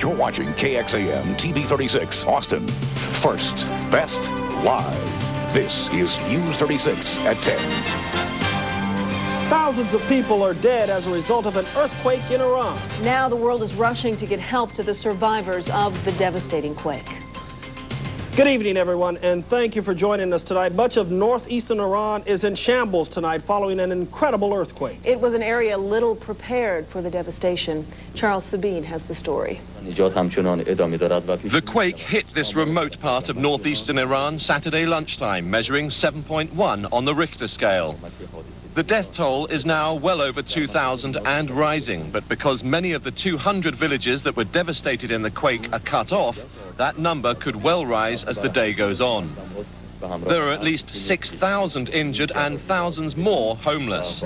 You're watching KXAM-TV 36, Austin. First, best, live. This is News 36 at 10. Thousands of people are dead as a result of an earthquake in Iran. Now the world is rushing to get help to the survivors of the devastating quake. Good evening, everyone, and thank you for joining us tonight. Much of northeastern Iran is in shambles tonight following an incredible earthquake. It was an area little prepared for the devastation. Charles Sabine has the story. The quake hit this remote part of northeastern Iran Saturday lunchtime, measuring 7.1 on the Richter scale. The death toll is now well over 2,000 and rising, but because many of the 200 villages that were devastated in the quake are cut off, that number could well rise as the day goes on. There are at least 6,000 injured and thousands more homeless.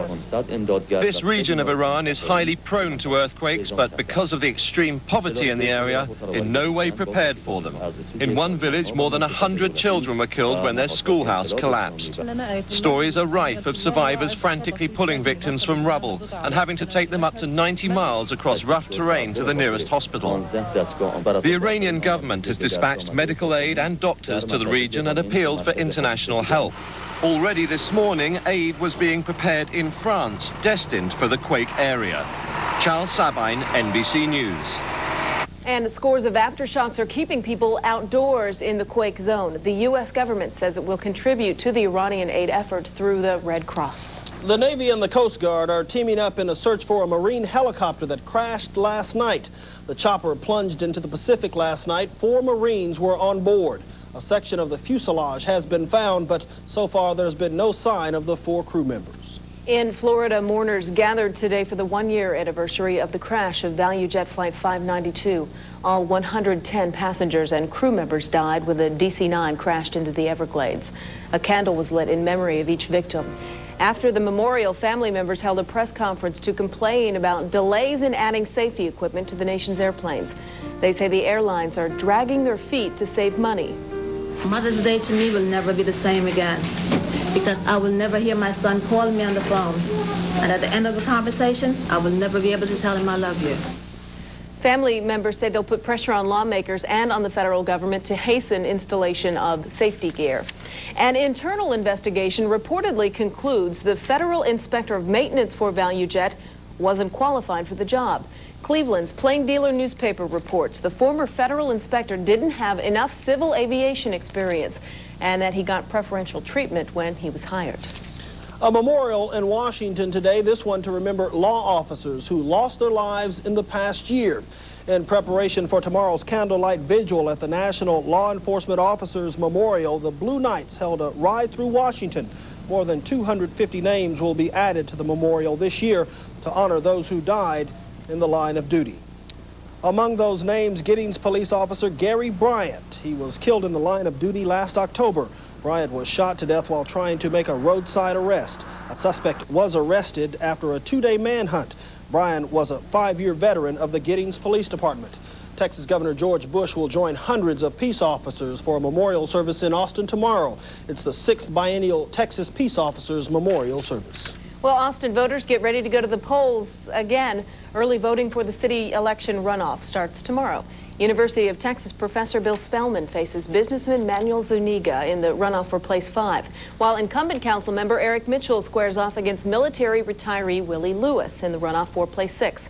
This region of Iran is highly prone to earthquakes, but because of the extreme poverty in the area, in no way prepared for them. In one village, more than 100 children were killed when their schoolhouse collapsed. Stories are rife of survivors frantically pulling victims from rubble and having to take them up to 90 miles across rough terrain to the nearest hospital. The Iranian government has dispatched medical aid and doctors to the region and appealed for international help. Already this morning, aid was being prepared in France, destined for the quake area. Charles Sabine, NBC News. And scores of aftershocks are keeping people outdoors in the quake zone. The U.S. government says it will contribute to the Iranian aid effort through the Red Cross. The Navy and the Coast Guard are teaming up in a search for a Marine helicopter that crashed last night. The chopper plunged into the Pacific last night. 4 Marines were on board. A section of the fuselage has been found, but so far there's been no sign of the 4 crew members. In Florida, mourners gathered today for the 1-year anniversary of the crash of ValueJet Flight 592. All 110 passengers and crew members died when the DC-9 crashed into the Everglades. A candle was lit in memory of each victim. After the memorial, family members held a press conference to complain about delays in adding safety equipment to the nation's airplanes. They say the airlines are dragging their feet to save money. Mother's Day to me will never be the same again, because I will never hear my son call me on the phone. And at the end of the conversation, I will never be able to tell him I love you. Family members say they'll put pressure on lawmakers and on the federal government to hasten installation of safety gear. An internal investigation reportedly concludes the federal inspector of maintenance for ValueJet wasn't qualified for the job. Cleveland's Plain Dealer newspaper reports the former federal inspector didn't have enough civil aviation experience and that he got preferential treatment when he was hired. A memorial in Washington today, this one to remember law officers who lost their lives in the past year. In preparation for tomorrow's candlelight vigil at the National Law Enforcement Officers Memorial, the Blue Knights held a ride through Washington. More than 250 names will be added to the memorial this year to honor those who died in the line of duty. Among those names, Giddings police officer Gary Bryant. He was killed in the line of duty last October. Bryant was shot to death while trying to make a roadside arrest. A suspect was arrested after a 2-day manhunt. Bryant was a 5-year veteran of the Giddings Police Department. Texas Governor George Bush will join hundreds of peace officers for a memorial service in Austin tomorrow. It's the 6th biennial Texas Peace Officers Memorial Service. Well, Austin voters get ready to go to the polls again. Early voting for the city election runoff starts tomorrow. University of Texas professor Bill Spellman faces businessman Manuel Zuniga in the runoff for place 5, while incumbent council member Eric Mitchell squares off against military retiree Willie Lewis in the runoff for place 6.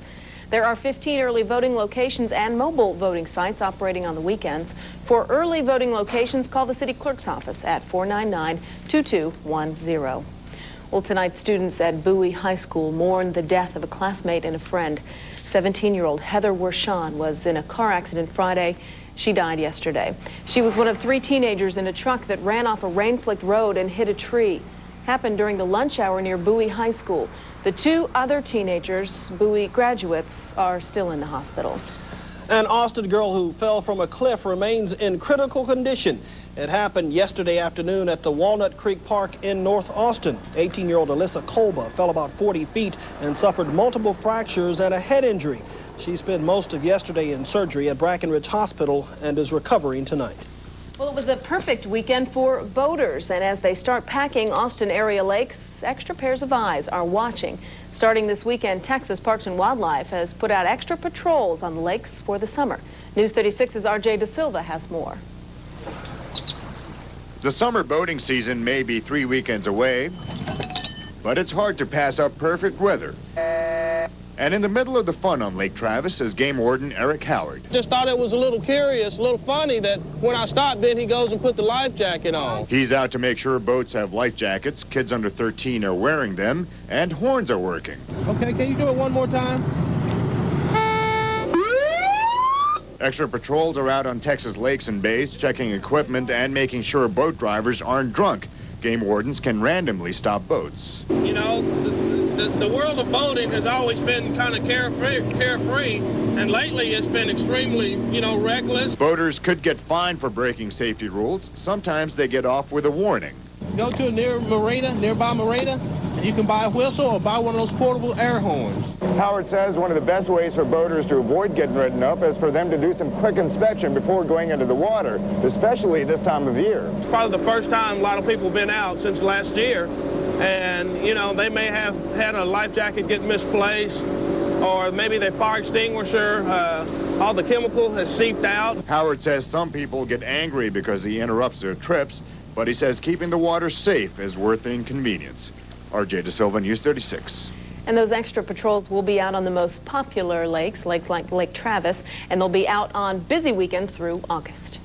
There are 15 early voting locations and mobile voting sites operating on the weekends. For early voting locations, call the city clerk's office at 499-2210. Well, tonight, students at Bowie High School mourned the death of a classmate and a friend. 17-year-old Heather Wershon was in a car accident Friday. She died yesterday. She was one of 3 teenagers in a truck that ran off a rain-slicked road and hit a tree. Happened during the lunch hour near Bowie High School. The 2 other teenagers, Bowie graduates, are still in the hospital. An Austin girl who fell from a cliff remains in critical condition. It happened yesterday afternoon at the Walnut Creek Park in North Austin. 18-year-old Alyssa Kolba fell about 40 feet and suffered multiple fractures and a head injury. She spent most of yesterday in surgery at Brackenridge Hospital and is recovering tonight. Well, it was a perfect weekend for boaters, and as they start packing Austin area lakes, extra pairs of eyes are watching. Starting this weekend, Texas Parks and Wildlife has put out extra patrols on the lakes for the summer. News 36's RJ Da Silva has more. The summer boating season may be 3 weekends away, but it's hard to pass up perfect weather. And in the middle of the fun on Lake Travis is Game Warden Eric Howard. Just thought it was a little curious, a little funny that when I stopped in, he goes and put the life jacket on. He's out to make sure boats have life jackets, kids under 13 are wearing them, and horns are working. Okay, can you do it one more time? Extra patrols are out on Texas lakes and bays, checking equipment and making sure boat drivers aren't drunk. Game wardens can randomly stop boats. You know, the world of boating has always been kind of carefree, and lately it's been extremely, reckless. Boaters could get fined for breaking safety rules. Sometimes they get off with a warning. Go to a nearby marina, and you can buy a whistle or buy one of those portable air horns. Howard says one of the best ways for boaters to avoid getting written up is for them to do some quick inspection before going into the water, especially this time of year. It's probably the first time a lot of people have been out since last year, and, they may have had a life jacket get misplaced, or maybe their fire extinguisher, all the chemical has seeped out. Howard says some people get angry because he interrupts their trips, but he says keeping the water safe is worth the inconvenience. RJ Da Silva, News 36. And those extra patrols will be out on the most popular lakes like Lake Travis, and they'll be out on busy weekends through August.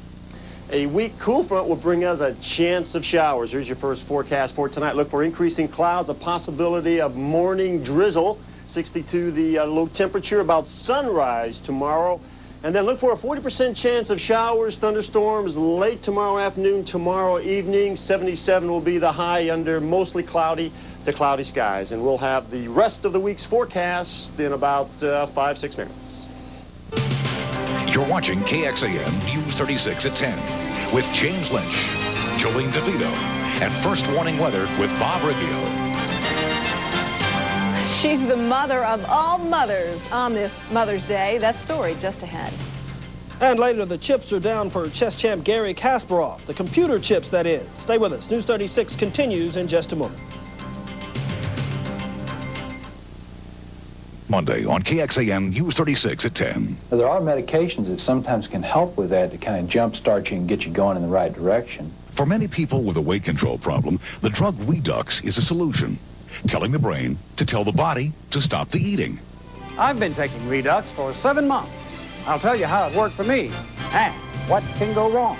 A weak cool front will bring us a chance of showers. Here's your first forecast for tonight. Look for increasing clouds, a possibility of morning drizzle. 62 the low temperature, about sunrise tomorrow. And then look for a 40% chance of showers, thunderstorms late tomorrow afternoon, tomorrow evening. 77 will be the high under mostly cloudy skies. And we'll have the rest of the week's forecast in about 5-6 minutes. You're watching KXAN News 36 at 10 with James Lynch, Jolene DeVito, and First Warning Weather with Bob Riggio. She's the mother of all mothers on this Mother's Day. That story just ahead. And later, the chips are down for chess champ Garry Kasparov. The computer chips, that is. Stay with us. News 36 continues in just a moment. Monday on KXAN News 36 at 10. There are medications that sometimes can help with that to kind of jumpstart you and get you going in the right direction. For many people with a weight control problem, the drug Redux is a solution, telling the brain to tell the body to stop the eating. I've been taking Redux for 7 months. I'll tell you how it worked for me and what can go wrong.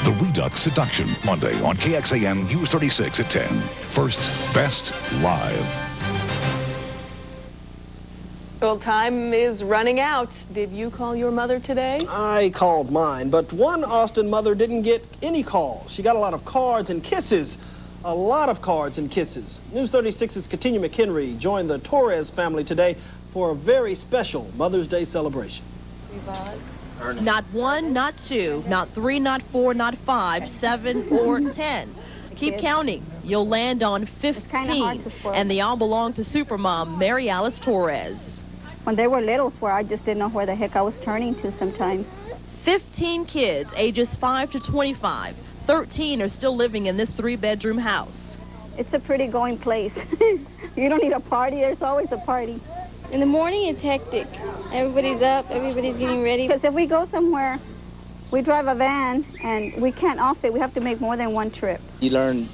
The Redux Seduction, Monday on KXAN News 36 at 10. First, best, live. Well, time is running out. Did you call your mother today? I called mine, but one Austin mother didn't get any calls. She got a lot of cards and kisses. A lot of cards and kisses. News 36's Katina McHenry joined the Torres family today for a very special Mother's Day celebration. Not 1, not 2, not 3, not 4, not 5, 7, or 10. Keep counting. You'll land on 15. And they all belong to Supermom Mary Alice Torres. When they were little, where I just didn't know where the heck I was turning to sometimes. 15 kids, ages 5 to 25. 13 are still living in this 3-bedroom house. It's a pretty going place. You don't need a party. There's always a party. In the morning, it's hectic. Everybody's up. Everybody's getting ready. Because if we go somewhere, we drive a van, and we can't off-it. We have to make more than one trip. You learn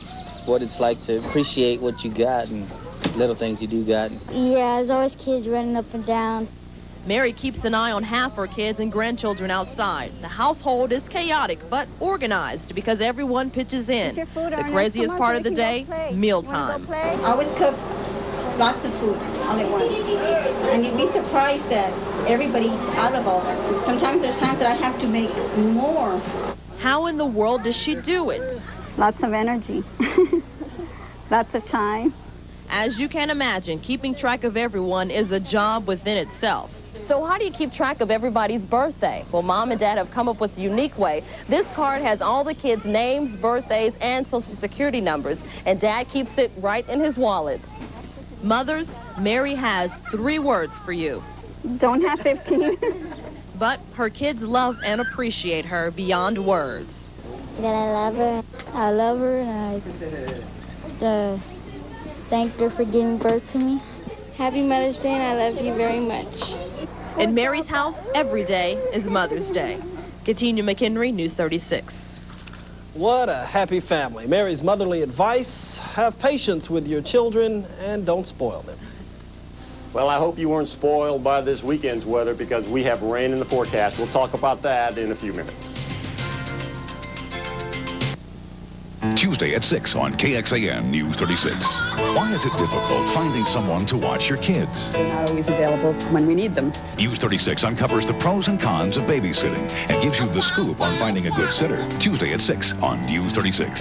what it's like to appreciate what you got and little things you do got. Yeah, there's always kids running up and down. Mary keeps an eye on half her kids and grandchildren outside. The household is chaotic but organized because everyone pitches in. The craziest part of the day, mealtime. I always cook lots of food all at once. And you'd be surprised that everybody's out of all that. Sometimes there's times that I have to make more. How in the world does she do it? Lots of energy. Lots of time. As you can imagine, keeping track of everyone is a job within itself. So how do you keep track of everybody's birthday? Well, Mom and Dad have come up with a unique way. This card has all the kids' names, birthdays, and Social Security numbers, and Dad keeps it right in his wallet. Mothers, Mary has 3 words for you. Don't have 15. But her kids love and appreciate her beyond words. That I love her. I love her, and I thank her for giving birth to me. Happy Mother's Day, and I love you very much. In Mary's house, every day is Mother's Day. Katina McHenry, News 36. What a happy family. Mary's motherly advice: have patience with your children and don't spoil them. Well, I hope you weren't spoiled by this weekend's weather because we have rain in the forecast. We'll talk about that in a few minutes. Tuesday at 6 on KXAN News 36. Why is it difficult finding someone to watch your kids? They're not always available when we need them. News 36 uncovers the pros and cons of babysitting and gives you the scoop on finding a good sitter. Tuesday at 6 on News 36.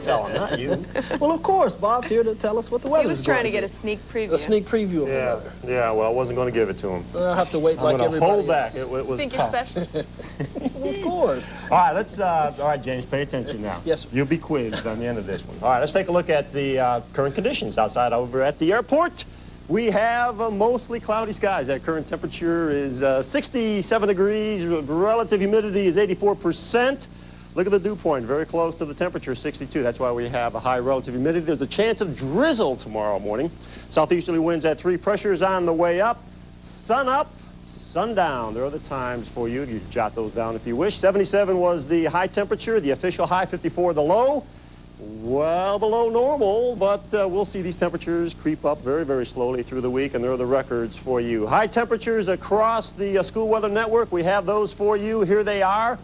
Tell him, not you. Well, of course, Bob's here to tell us what the weather is. He was trying to get a sneak preview. A sneak preview of the weather. Yeah, well, I wasn't going to give it to him. I'll have to wait like everybody hold else. back. It was Think tough. you're special? Well, of course. All right, let's, all right, James, pay attention now. Yes, sir. You'll be quizzed on the end of this one. All right, let's take a look at the current conditions outside over at the airport. We have mostly cloudy skies. That current temperature is 67 degrees. Relative humidity is 84%. Look at the dew point, very close to the temperature, 62. That's why we have a high relative humidity. There's a chance of drizzle tomorrow morning. Southeasterly winds at 3. Pressures on the way up. Sun up, sun down. There are the times for you. You can jot those down if you wish. 77 was the high temperature. The official high, 54 the low. Well below normal, but we'll see these temperatures creep up very, very slowly through the week, and there are the records for you. High temperatures across the school weather network. We have those for you. Here they are.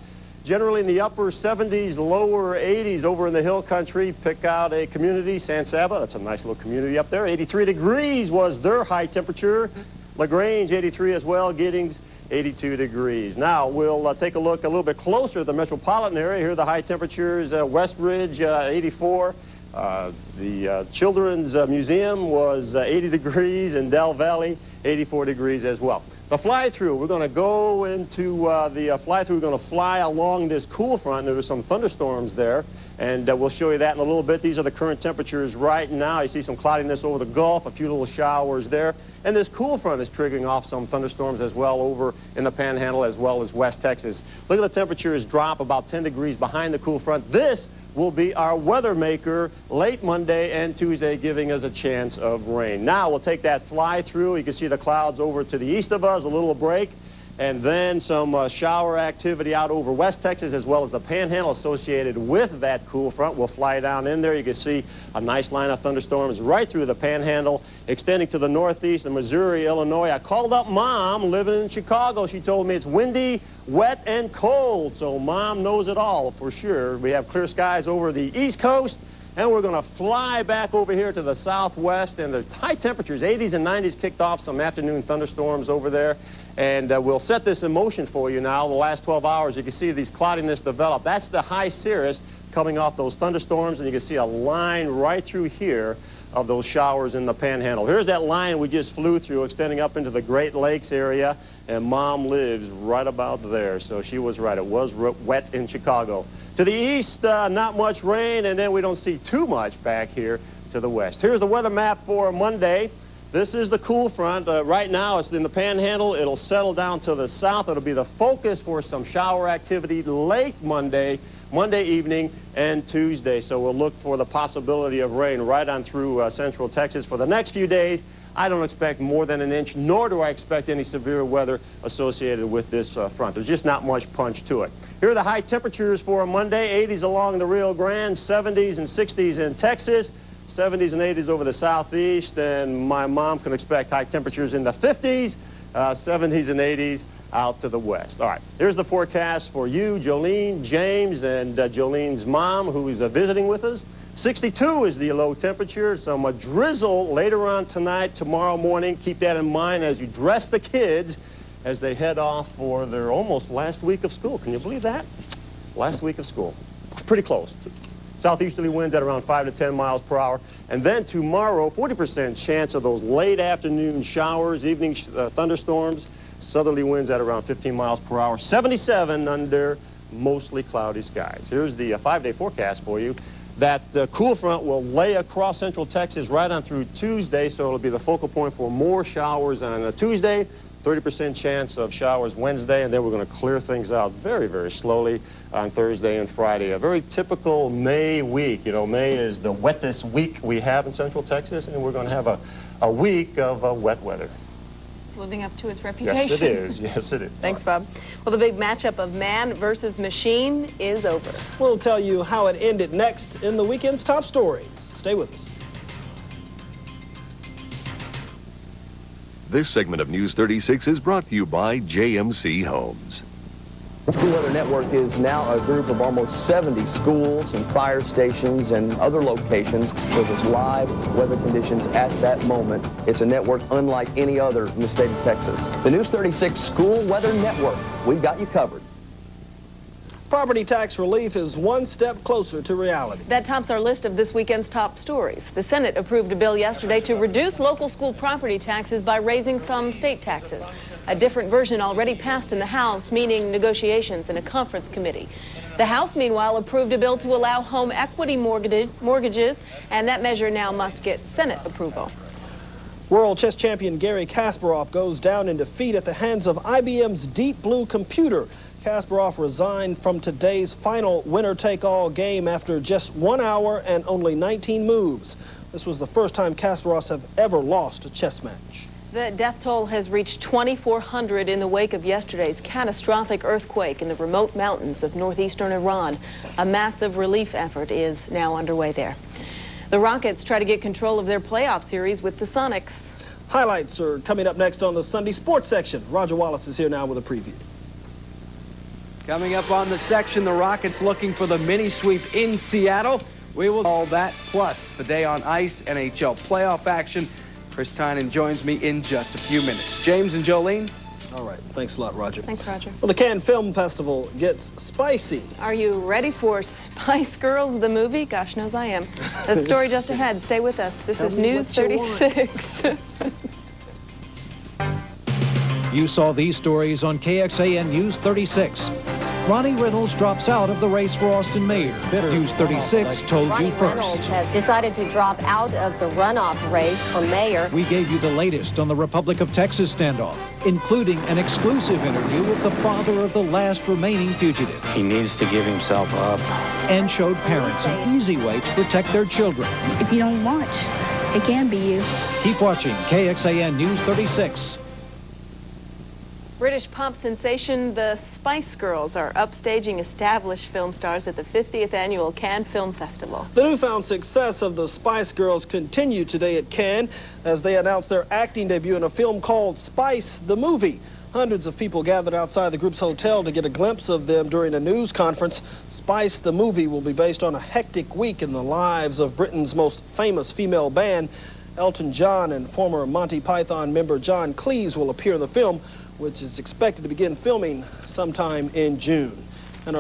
Generally in the upper 70s, lower 80s over in the hill country. Pick out a community, San Saba. That's a nice little community up there. 83 degrees was their high temperature. LaGrange, 83 as well. Giddings, 82 degrees. Now, we'll take a look a little bit closer at the metropolitan area. Here are the high temperatures. Westridge, 84. The Children's Museum was 80 degrees. In Del Valley, 84 degrees as well. The fly-through, we're going to go into the fly-through. We're going to fly along this cool front. There were some thunderstorms there, and we'll show you that in a little bit. These are the current temperatures right now. You see some cloudiness over the Gulf, a few little showers there. And this cool front is triggering off some thunderstorms as well over in the Panhandle as well as West Texas. Look at the temperatures drop about 10 degrees behind the cool front. This will be our weather maker late Monday and Tuesday, giving us a chance of rain. Now we'll take that fly through. You can see the clouds over to the east of us, a little break, and then some shower activity out over West Texas as well as the Panhandle associated with that cool front. We'll fly down in there. You can see a nice line of thunderstorms right through the Panhandle, extending to the northeast of Missouri, Illinois. I called up Mom living in Chicago. She told me it's windy, wet, and cold, so Mom knows it all for sure. We have clear skies over the East Coast, and we're going to fly back over here to the southwest, and the high temperatures, 80s and 90s, kicked off some afternoon thunderstorms over there. And we'll set this in motion for you now. The last 12 hours, you can see these cloudiness develop. That's the high cirrus coming off those thunderstorms, and you can see a line right through here of those showers in the Panhandle. Here's that line we just flew through, extending up into the Great Lakes area, and Mom lives right about there, so she was right. It was wet in Chicago. To the east, not much rain, and then we don't see too much back here to the west. Here's the weather map for Monday. This is the cool front. Right now, it's in the Panhandle. It'll settle down to the south. It'll be the focus for some shower activity late Monday evening, and Tuesday. So we'll look for the possibility of rain right on through central Texas for the next few days. I don't expect more than an inch, nor do I expect any severe weather associated with this front. There's just not much punch to it. Here are the high temperatures for Monday. 80s along the Rio Grande, 70s and 60s in Texas, 70s and 80s over the southeast, and my mom can expect high temperatures in the 50s, 70s and 80s out to the west. All right, here's the forecast for you, Jolene, James, and Jolene's mom, who is visiting with us. 62 is the low temperature. Some drizzle later on tonight, tomorrow morning. Keep that in mind as you dress the kids as they head off for their almost last week of school. Can you believe that? Last week of school. Pretty close. Southeasterly winds at around 5 to 10 miles per hour. And then tomorrow, 40% chance of those late afternoon showers, evening thunderstorms. Southerly winds at around 15 miles per hour. 77 under mostly cloudy skies. Here's the 5-day forecast for you. That cool front will lay across central Texas right on through Tuesday, so it'll be the focal point for more showers on Tuesday, 30% chance of showers Wednesday, and then we're going to clear things out very, very slowly on Thursday and Friday. A very typical May week. You know, May is the wettest week we have in Central Texas, and we're going to have a week of wet weather. Living up to its reputation. Yes, it is. Yes, it is. Thanks, Bob. Well, the big matchup of man versus machine is over. We'll tell you how it ended next in the weekend's top stories. Stay with us. This segment of News 36 is brought to you by JMC Homes. The School Weather Network is now a group of almost 70 schools and fire stations and other locations where there's live weather conditions at that moment. It's a network unlike any other in the state of Texas. The News 36 School Weather Network. We've got you covered. Property tax relief is one step closer to reality. That tops our list of this weekend's top stories. The Senate approved a bill yesterday to reduce local school property taxes by raising some state taxes. A different version already passed in the House, meaning negotiations in a conference committee. The House, meanwhile, approved a bill to allow home equity mortgages, and that measure now must get Senate approval. World chess champion Garry Kasparov goes down in defeat at the hands of IBM's Deep Blue computer. Kasparov resigned from today's final winner-take-all game after just 1 hour and only 19 moves. This was the first time Kasparovs have ever lost a chess match. The death toll has reached 2,400 in the wake of yesterday's catastrophic earthquake in the remote mountains of northeastern Iran. A massive relief effort is now underway there. The Rockets try to get control of their playoff series with the Sonics. Highlights are coming up next on the Sunday Sports section. Roger Wallace is here now with a preview. Coming up on the section, the Rockets looking for the mini sweep in Seattle. We will all that, plus the day on ice, NHL playoff action. Chris Tynan joins me in just a few minutes. James and Jolene. All right. Thanks a lot, Roger. Thanks, Roger. Well, the Cannes Film Festival gets spicy. Are you ready for Spice Girls, the movie? Gosh knows I am. That story just ahead. Stay with us. This is News 36. You saw these stories on KXAN News 36. Ronnie Reynolds drops out of the race for Austin Mayor. News 36 told you first. Reynolds has decided to drop out of the runoff race for mayor. We gave you the latest on the Republic of Texas standoff, including an exclusive interview with the father of the last remaining fugitive. He needs to give himself up. And showed parents an easy way to protect their children. If you don't watch, it can be you. Keep watching KXAN News 36. British pop sensation the Spice Girls are upstaging established film stars at the 50th annual Cannes Film Festival. The newfound success of the Spice Girls continued today at Cannes as they announced their acting debut in a film called Spice the Movie. Hundreds of people gathered outside the group's hotel to get a glimpse of them during a news conference. Spice the Movie will be based on a hectic week in the lives of Britain's most famous female band. Elton John and former Monty Python member John Cleese will appear in the film, which is expected to begin filming sometime in June. And